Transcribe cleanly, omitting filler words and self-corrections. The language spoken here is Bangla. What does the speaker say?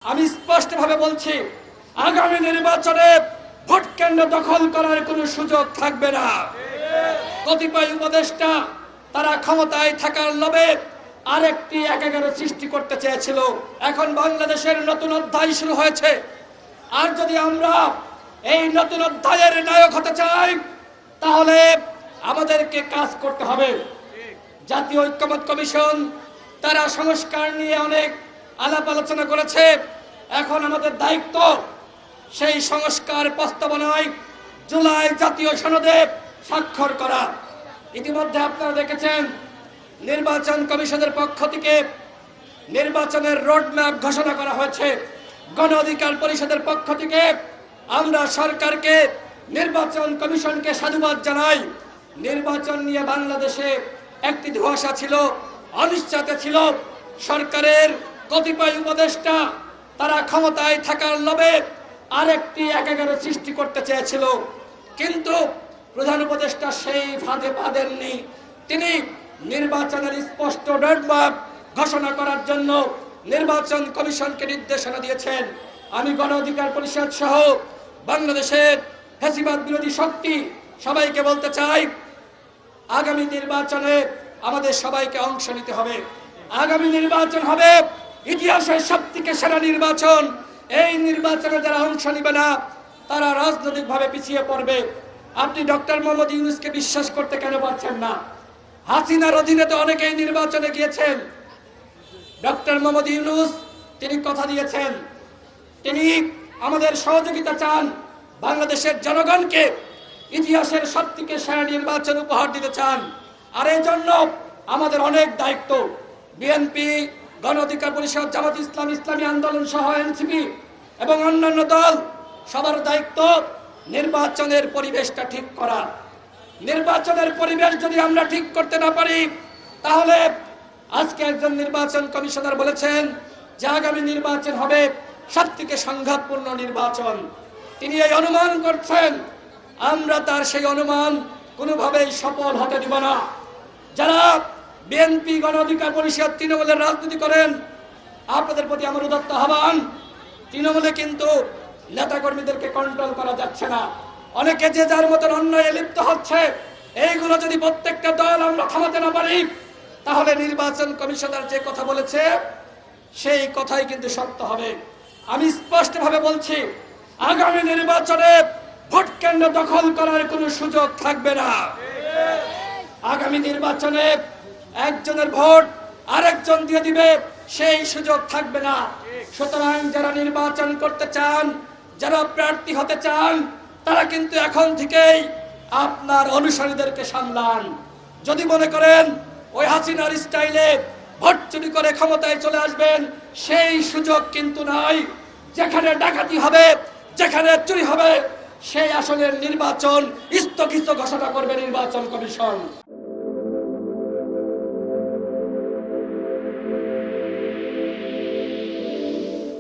আমি স্পষ্টভাবে বলছি, আগামী নির্বাচনে ভোট কেন্দ্র দখল করার কোনো সুযোগ থাকবে না। কতিপয় উপদেষ্টা তারা ক্ষমতায় থাকার লোভে আরেকটি একাগার সৃষ্টি করতে চেয়েছিল। এখন বাংলাদেশের নতুন অধ্যায় শুরু হয়েছে। আর যদি আমরা এই নতুন অধ্যায়ের নায়ক হতে চাই, তাহলে আমাদেরকে কাজ করতে হবে। জাতীয় ঐক্যমত্য কমিশন তারা সংস্কার নিয়ে অনেক আলাপ আলোচনা করেছে। এখন আমাদের দায়িত্ব সেই সংস্কার প্রস্তাবনায় জুলাই জাতীয় সনদে স্বাক্ষর করা। ইতিমধ্যে আপনারা দেখেছেন নির্বাচন কমিশনের পক্ষ থেকে নির্বাচনের রোডম্যাপ ঘোষণা করা হয়েছে। গণ অধিকার পরিষদের পক্ষ থেকে আমরা সরকারকে, নির্বাচন কমিশনকে সাধুবাদ জানাই। নির্বাচন নিয়ে বাংলাদেশে একটি ধোঁয়াশা ছিল, অনিশ্চয়তা ছিল। সরকারের কতিপয় উপদেষ্টা তারা ক্ষমতায় থাকার লোভে আরেকটি একাগার সৃষ্টি করতে চেয়েছিল, কিন্তু প্রধান উপদেষ্টা সেই ফাঁদে পা দেননি। তিনি নির্বাচনের স্পষ্ট রোডম্যাপ ঘোষণা করার জন্য নির্বাচন কমিশনকে নির্দেশনা দিয়েছেন। আমি গণ অধিকার পরিষদ সহ বাংলাদেশের ফ্যাসিবাদ বিরোধী শক্তি সবাইকে বলতে চাই, আগামী নির্বাচনে আমাদের সবাইকে অংশ নিতে হবে। আগামী নির্বাচন হবে ইতিহাসের সবথেকে সেরা নির্বাচন। এই নির্বাচনে যারা অংশ নিবে না তারা রাজনৈতিকভাবে পিছিয়ে পড়বে। আপনি ডক্টর মোহাম্মদ ইউনূসকে বিশ্বাস করতে কেন পারছেন না? হাসিনার অধীনে তো অনেকেই নির্বাচনে গিয়েছেন। ডক্টর মোহাম্মদ ইউনূস তিনি কথা দিয়েছেন, তিনি আমাদের সহযোগিতা চান, বাংলাদেশের জনগণকে ইতিহাসের সবথেকে সেরা নির্বাচন উপহার দিতে চান। আর এই জন্য আমাদের অনেক দায়িত্ব। বিএনপি, গণ অধিকার পরিষদ, জামাত ইসলাম, ইসলামী আন্দোলন সহ এনসিপি এবং অন্যান্য দল সবার দায়িত্ব নির্বাচনের পরিবেশটা ঠিক করা। নির্বাচনের পরিবেশ যদি আমরা ঠিক করতে না পারি, তাহলে আজকে একজন নির্বাচন কমিশনার বলেছেন যে আগামী নির্বাচন হবে সবথেকে সংঘাতপূর্ণ নির্বাচন। তিনি এই অনুমান করছেন, আমরা তার সেই অনুমান কোনোভাবেই সফল হতে দিব না। যারা বিএনপি, গণ অধিকার পরিষদ, তৃণমূলের রাজনীতি করেন, আপনাদের প্রতি আমার উদাত্ত আহ্বান, তৃণমূলে কিন্তু নেতাকর্মীদেরকে কন্ট্রোল করা যাচ্ছে না। অনেকে যে যার মতন অন্যায় লিপ্ত হচ্ছে। এইগুলো যদি প্রত্যেকটা দল আমরা থামাতে না পারি, তাহলে নির্বাচন কমিশনার যে কথা বলেছে সেই কথাই কিন্তু সত্য হবে। আমি স্পষ্টভাবে বলছি, আগামী নির্বাচনে ভোট কেন্দ্র দখল করার কোনো সুযোগ থাকবে না। আগামী নির্বাচনে একজনের ভোট আরেকজন দিয়ে দিবে, সেই সুযোগ থাকবে না। সুতরাং যারা নির্বাচন করতে চান, যারা প্রার্থী হতে চান, তারা কিন্তু এখন থেকেই আপনার অনুসারীদেরকে সামলান। যদি মনে করেন ওই হাসিনার স্টাইলে ভোট চুরি করে ক্ষমতায় চলে আসবেন, সেই সুযোগ কিন্তু নাই। যেখানে ডাকাতি হবে, যেখানে চুরি হবে, সেই আসনের নির্বাচন স্থগিত ঘোষণা করবে নির্বাচন কমিশন।